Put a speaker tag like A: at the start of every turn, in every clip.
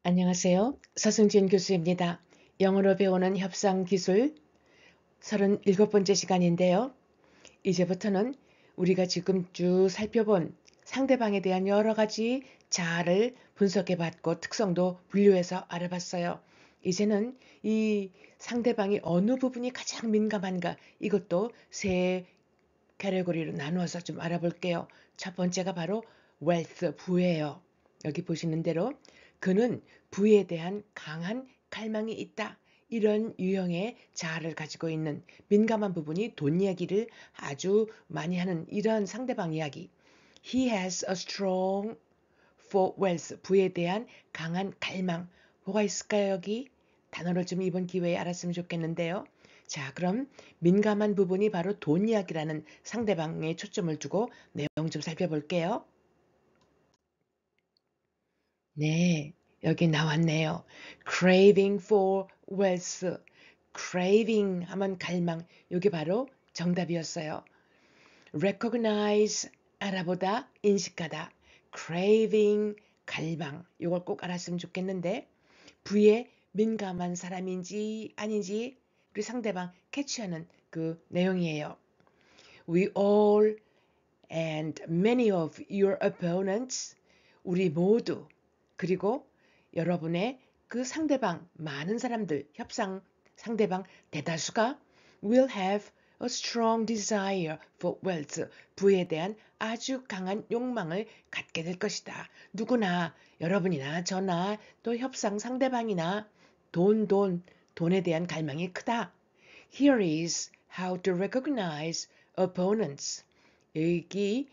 A: 안녕하세요. 서승진 교수입니다. 영어로 배우는 협상 기술 37번째 시간인데요. 이제부터는 우리가 지금 쭉 살펴본 상대방에 대한 여러 가지 자아를 분석해봤고 특성도 분류해서 알아봤어요. 이제는 이 상대방이 어느 부분이 가장 민감한가 이것도 세 카테고리로 나누어서 좀 알아볼게요. 첫 번째가 바로 wealth, 부예요. 여기 보시는 대로 그는 부에 대한 강한 갈망이 있다. 이런 유형의 자아를 가지고 있는 민감한 부분이 돈 이야기를 아주 많이 하는 이런 상대방 이야기. He has a strong for wealth. 부에 대한 강한 갈망. 뭐가 있을까요, 여기? 단어를 좀 이번 기회에 알았으면 좋겠는데요. 자, 그럼 민감한 부분이 바로 돈 이야기라는 상대방에 초점을 두고 내용 좀 살펴볼게요. 네, 여기 나왔네요. craving for wealth. craving 하면 갈망. 이게 바로 정답이었어요. recognize, 알아보다, 인식하다. craving, 갈망. 이걸 꼭 알았으면 좋겠는데 부에 민감한 사람인지 아닌지 우리 상대방 캐치하는 그 내용이에요. We all and many of your opponents, 우리 모두, 그리고 여러분의 그 상대방, 많은 사람들, 협상 상대방 대다수가 will have a strong desire for wealth, 부에 대한 아주 강한 욕망을 갖게 될 것이다. 누구나, 여러분이나 저나 또 협상 상대방이나 돈에 대한 갈망이 크다. Here is how to recognize opponents. 여기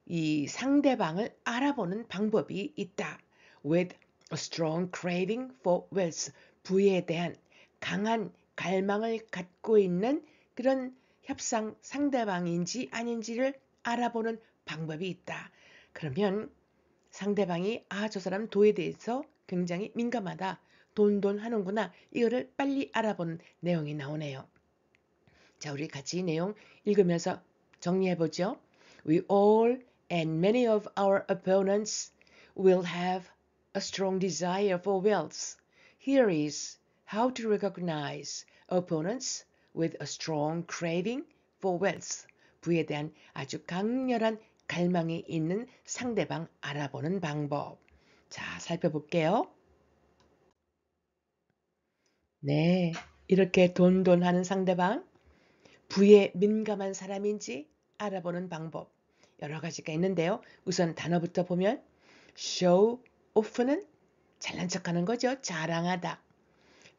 A: 이 상대방을 알아보는 방법이 있다. With a strong craving for wealth. 부에 대한 강한 갈망을 갖고 있는 그런 협상 상대방인지 아닌지를 알아보는 방법이 있다. 그러면 상대방이 저 사람 도에 대해서 굉장히 민감하다. 돈 하는구나. 이거를 빨리 알아보는 내용이 나오네요. 자, 우리 같이 내용 읽으면서 정리해보죠. We all and many of our opponents will have a strong desire for wealth. Here is how to recognize opponents with a strong craving for wealth. 부에 대한 아주 강렬한 갈망이 있는 상대방 알아보는 방법. 자, 살펴볼게요. 네, 이렇게 돈 하는 상대방. 부에 민감한 사람인지 알아보는 방법 여러 가지가 있는데요. 우선 단어부터 보면 show off는 잘난 척하는 거죠. 자랑하다.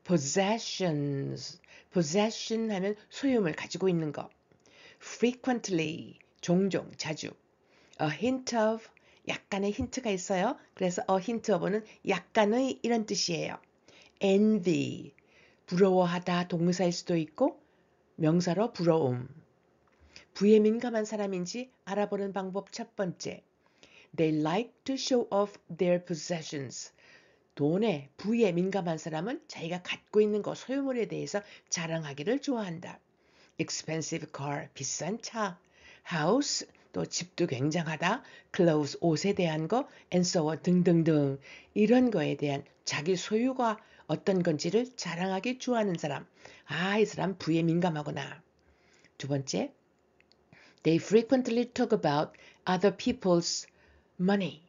A: possessions, possession 하면 소유물 가지고 있는 거. frequently, 종종, 자주. a hint of, 약간의 힌트가 있어요. 그래서 a hint of는 약간의 이런 뜻이에요. envy, 부러워하다 동사일 수도 있고 명사로 부러움. 부에 민감한 사람인지 알아보는 방법 첫 번째. They like to show off their possessions. 돈에, 부에 민감한 사람은 자기가 갖고 있는 것, 소유물에 대해서 자랑하기를 좋아한다. Expensive car, 비싼 차. House, 또 집도 굉장하다. Clothes, 옷에 대한 거. And so on, 등등등. 이런 거에 대한 자기 소유가 어떤 건지를 자랑하기 좋아하는 사람. 이 사람 부에 민감하구나. 두 번째, they frequently talk about other people's money.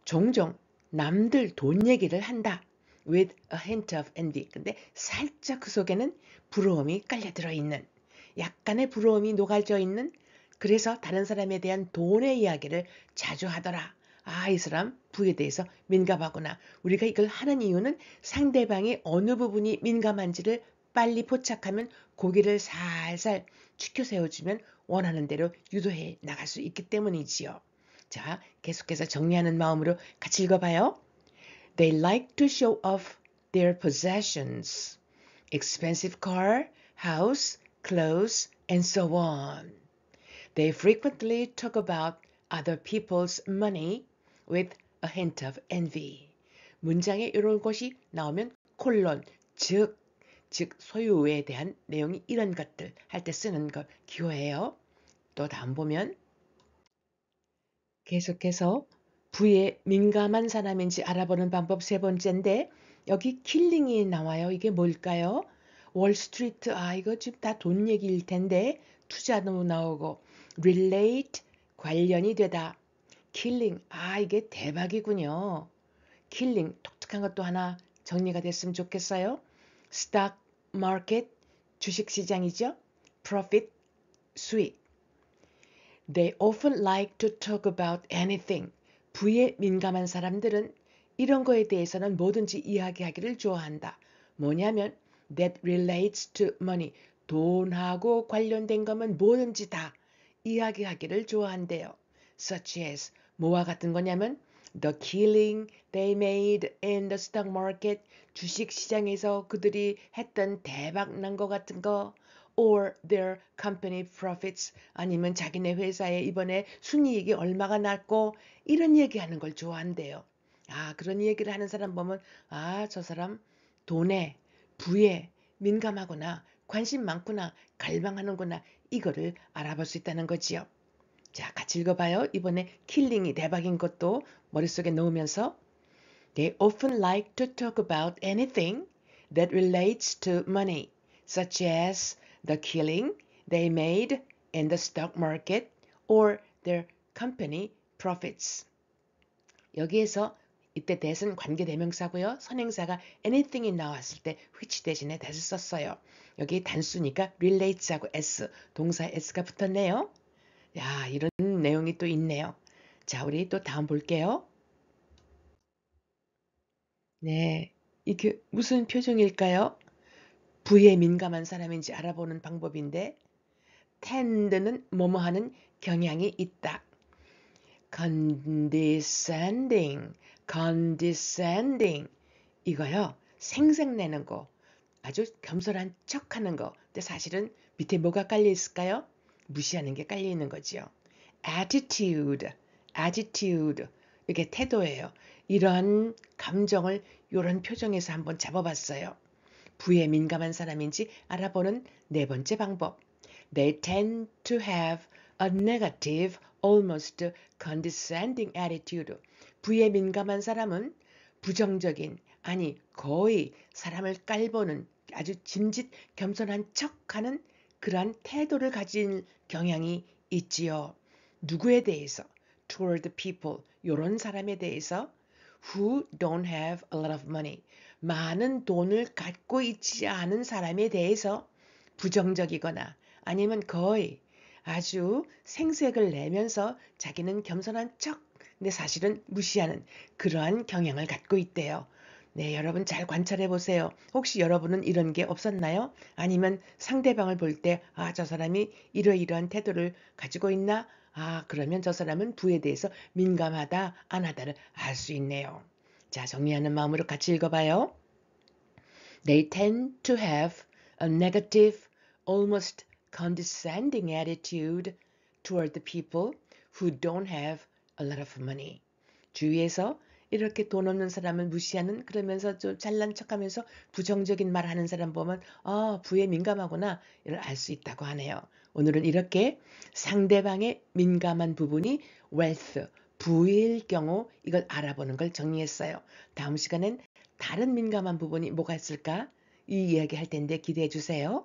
A: 종종 남들 돈 얘기를 한다. with a hint of envy. 근데 살짝 그 속에는 부러움이 깔려 들어있는, 약간의 부러움이 녹아져 있는, 그래서 다른 사람에 대한 돈의 이야기를 자주 하더라. 이 사람 부에 대해서 민감하구나. 우리가 이걸 하는 이유는 상대방이 어느 부분이 민감한지를 빨리 포착하면 고개를 살살 축혀 세워주면 원하는 대로 유도해 나갈 수 있기 때문이지요. 자, 계속해서 정리하는 마음으로 같이 읽어봐요. They like to show off their possessions. Expensive car, house, clothes, and so on. They frequently talk about other people's money with a hint of envy. 문장에 이런 것이 나오면 콜론, 즉 소유에 대한 내용이 이런 것들 할 때 쓰는 것 기호예요. 또 다음 보면 계속해서 부에 민감한 사람인지 알아보는 방법 세 번째인데 여기 킬링이 나와요. 이게 뭘까요? 월스트리트, 이거 지금 다 돈 얘기일 텐데 투자도 나오고 relate, 관련이 되다. 킬링, 이게 대박이군요. 킬링, 독특한 것도 하나 정리가 됐으면 좋겠어요. stock market, 주식시장이죠. profit, 수익. They often like to talk about anything. 부에 민감한 사람들은 이런 거에 대해서는 뭐든지 이야기하기를 좋아한다. 뭐냐면 that relates to money. 돈하고 관련된 거면 뭐든지 다 이야기하기를 좋아한대요. Such as 뭐와 같은 거냐면 the killing they made in the stock market. 주식 시장에서 그들이 했던 대박 난 거 같은 거. or their company profits 아니면 자기네 회사에 이번에 순이익이 얼마가 났고 이런 얘기하는 걸 좋아한대요. 그런 얘기를 하는 사람 보면 저 사람 돈에 부에 민감하구나 관심 많구나 갈망하는구나 이거를 알아볼 수 있다는 거지요. 자, 같이 읽어봐요. 이번에 킬링이 대박인 것도 머릿속에 넣으면서 They often like to talk about anything that relates to money, such as the killing they made in the stock market or their company profits. 여기에서 이때 that은 관계대명사고요. 선행사가 anything이 나왔을 때 which 대신에 that을 썼어요. 여기 단수니까 relates하고 s, 동사 s가 붙었네요. 이런 내용이 또 있네요. 자, 우리 또 다음 볼게요. 네, 이게 무슨 표정일까요? 부에 민감한 사람인지 알아보는 방법인데 tend는 뭐뭐 하는 경향이 있다. condescending, condescending 이거요. 생색내는 거, 아주 겸손한 척하는 거. 근데 사실은 밑에 뭐가 깔려 있을까요? 무시하는 게 깔려 있는 거지요. attitude, attitude 이게 태도예요. 이런 감정을 이런 표정에서 한번 잡아봤어요. 부에 민감한 사람인지 알아보는 네 번째 방법. They tend to have a negative, almost condescending attitude. 부에 민감한 사람은 부정적인, 아니 거의 사람을 깔보는 아주 짐짓 겸손한 척하는 그러한 태도를 가진 경향이 있지요. 누구에 대해서? Toward people. 이런 사람에 대해서 who don't have a lot of money. 많은 돈을 갖고 있지 않은 사람에 대해서 부정적이거나 아니면 거의 아주 생색을 내면서 자기는 겸손한 척, 근데 사실은 무시하는 그러한 경향을 갖고 있대요. 네, 여러분 잘 관찰해 보세요. 혹시 여러분은 이런 게 없었나요? 아니면 상대방을 볼 때, 저 사람이 이러이러한 태도를 가지고 있나? 그러면 저 사람은 부에 대해서 민감하다, 안 하다를 알 수 있네요. 자, 정리하는 마음으로 같이 읽어봐요. They tend to have a negative, almost condescending attitude toward the people who don't have a lot of money. 주위에서 이렇게 돈 없는 사람을 무시하는 그러면서 좀 잘난 척하면서 부정적인 말 하는 사람 보면 부에 민감하구나 이를 알 수 있다고 하네요. 오늘은 이렇게 상대방의 민감한 부분이 wealth, 부일 경우 이걸 알아보는 걸 정리했어요. 다음 시간엔 다른 민감한 부분이 뭐가 있을까? 이 이야기 할 텐데 기대해 주세요.